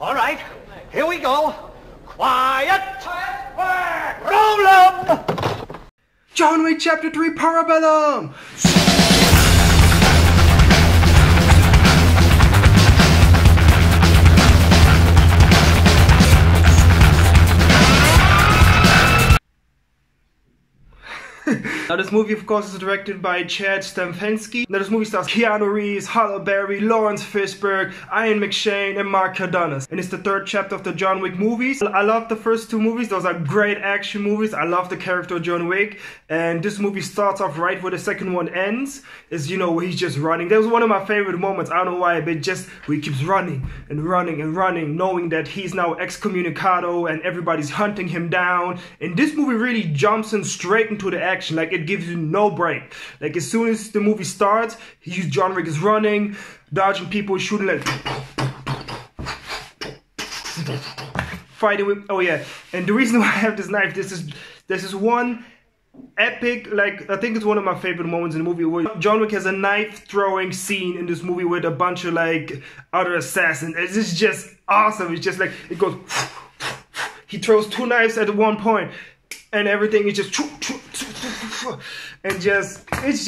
All right, here we go. Quiet! Roll 'em! John Wick Chapter 3 Parabellum! Now this movie of course is directed by Chad Stahelski. Now this movie stars Keanu Reeves, Halle Berry, Lawrence Fishburne, Ian McShane and Mark Cardonas. And it's the third chapter of the John Wick movies. I love the first two movies, those are great action movies. I love the character of John Wick. And this movie starts off right where the second one ends. Is, you know, where he's just running. That was one of my favorite moments, I don't know why, but just where he keeps running and running and running, knowing that he's now excommunicado and everybody's hunting him down. And this movie really jumps in straight into the action. Like, it gives you no break. Like, as soon as the movie starts, John Wick is running, dodging people, shooting, like fighting with, oh yeah. And the reason why I have this knife, this is one epic, like, I think it's one of my favorite moments in the movie where John Wick has a knife throwing scene in this movie with a bunch of like other assassins. It's just awesome. It's just like, it goes, he throws two knives at one point and everything is just, and it's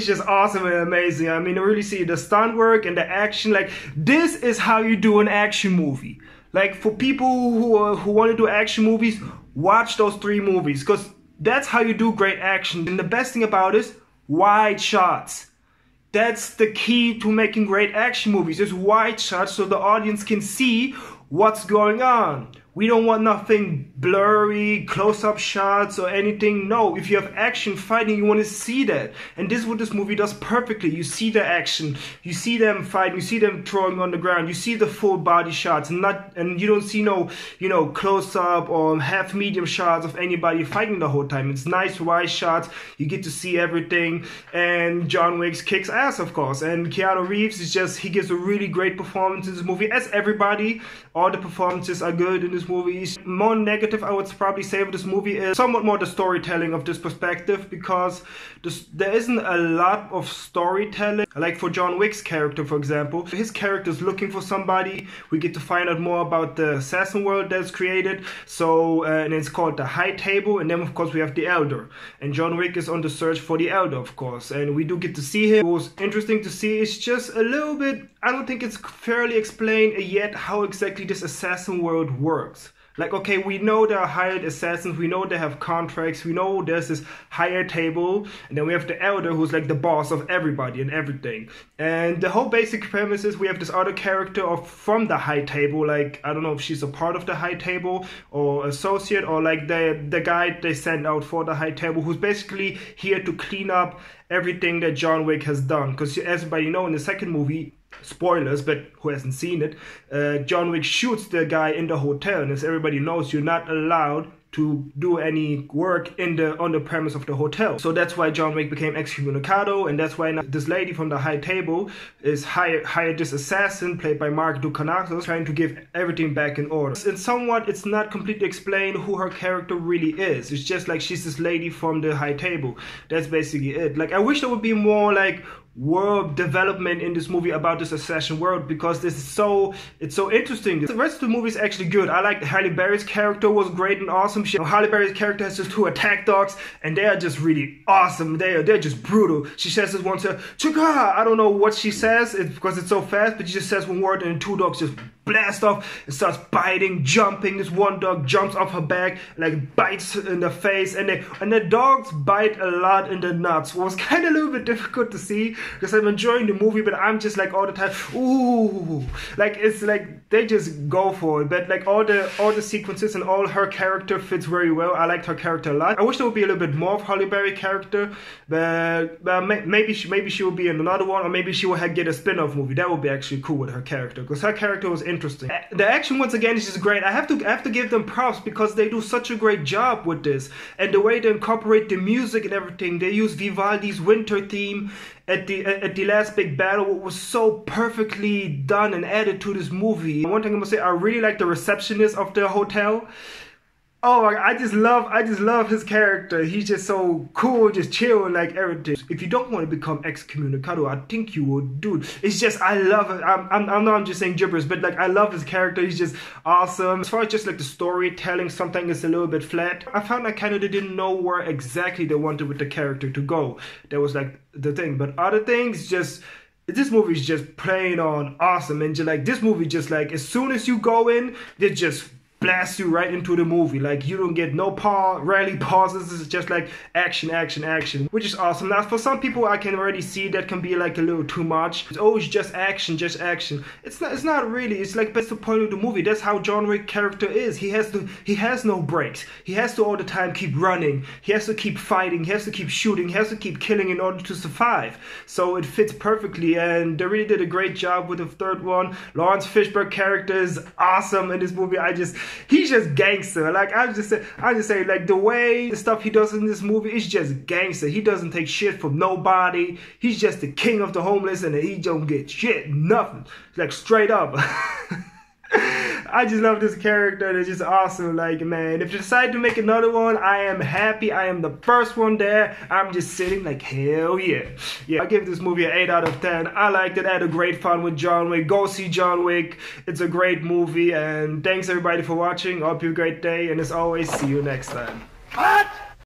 just awesome and amazing. I mean, I really see the stunt work and the action. Like, this is how you do an action movie. Like, for people who want to do action movies, watch those three movies, because that's how you do great action. And the best thing about it is wide shots. That's the key to making great action movies, is wide shots so the audience can see what's going on. We don't want nothing blurry, close-up shots or anything. No, if you have action fighting, you want to see that. And this is what this movie does perfectly. You see the action, you see them fighting, you see them throwing on the ground, you see the full body shots, and you don't see no, you know, close-up or half-medium shots of anybody fighting the whole time. It's nice wide shots, you get to see everything, and John Wick kicks ass, of course. And Keanu Reeves is just, he gives a really great performance in this movie, as everybody. All the performances are good in this movie. More negative, I would probably say, of this movie is somewhat more the storytelling of this perspective, because there isn't a lot of storytelling. Like for John Wick's character, for example, his character is looking for somebody. We get to find out more about the assassin world that's created. So, and it's called the High Table, and then of course we have the Elder. And John Wick is on the search for the Elder, of course, and we do get to see him. It was interesting to see. It's just a little bit, I don't think it's fairly explained yet how exactly this assassin world works. Like, okay, we know there are hired assassins, we know they have contracts, we know there's this higher table, and then we have the Elder who's like the boss of everybody and everything. And the whole basic premise is we have this other character from the High Table, like, I don't know if she's a part of the High Table or associate, or like the guy they send out for the High Table, who's basically here to clean up everything that John Wick has done. Because as everybody know, in the second movie, spoilers, but who hasn't seen it, John Wick shoots the guy in the hotel, and as everybody knows, you're not allowed to do any work on the premise of the hotel. So that's why John Wick became excommunicado, and that's why now this lady from the High Table is hired this assassin played by Mark Ducanatos, trying to give everything back in order. And somewhat, it's not completely explained who her character really is. It's just like she's this lady from the High Table. That's basically it. Like, I wish there would be more like world development in this movie about this assassin world, because it's so interesting. The rest of the movie is actually good. I like Halle Berry's character was great and awesome. Halle Berry's character has just two attack dogs, and they are just really awesome. They're just brutal. She says this one to Chika. I don't know what she says, because it's so fast, but she just says one word and the two dogs just blast off and starts biting, jumping. This one dog jumps off her back, like bites in the face, and the dogs bite a lot in the nuts. It was kind of a little bit difficult to see, because I'm enjoying the movie, but I'm just like all the time, ooh, like it's like they just go for it. But like all the sequences and all her character fits very well. I liked her character a lot. I wish there would be a little bit more of Halle Berry character, but maybe she will be in another one, or maybe she will get a spin-off movie. That would be actually cool with her character, because her character was interesting. The action once again is just great. I have to give them props, because they do such a great job with this, and the way they incorporate the music and everything. They use Vivaldi's Winter theme at the last big battle. It was so perfectly done and added to this movie. One thing I must say, I really like the receptionist of the hotel. Oh my God, I just love his character. He's just so cool, just chill and like everything. If you don't want to become excommunicado, I think you would, dude. It's just, I love it. I know I'm just saying gibberish, but like I love his character. He's just awesome. As far as just like the storytelling, something is a little bit flat. I found like kind of they didn't know where exactly they wanted with the character to go. That was like the thing. But other things, just this movie is just plain on awesome. And just like this movie, just like as soon as you go in, they just blast you right into the movie. Like you don't get no rarely pauses. It's just like action, action, action, which is awesome. Now for some people, I can already see that can be like a little too much. It's always just action, just action. It's not really. It's like that's the point of the movie. That's how John Wick character is. He has no breaks. He has to all the time keep running. He has to keep fighting. He has to keep shooting. He has to keep killing in order to survive. So it fits perfectly, and they really did a great job with the third one. Lawrence Fishburne character is awesome in this movie. He's just gangster. Like I just say like the stuff he does in this movie is just gangster. He doesn't take shit from nobody. He's just the king of the homeless, and he don't get shit, nothing. Like straight up. I just love this character. They're just awesome. Like, man, if you decide to make another one, I am happy. I am the first one there. I'm just sitting like, hell yeah. Yeah, I give this movie an 8 out of 10. I liked it. I had a great fun with John Wick. Go see John Wick. It's a great movie. And thanks everybody for watching. I hope you have a great day. And as always, see you next time. Cut!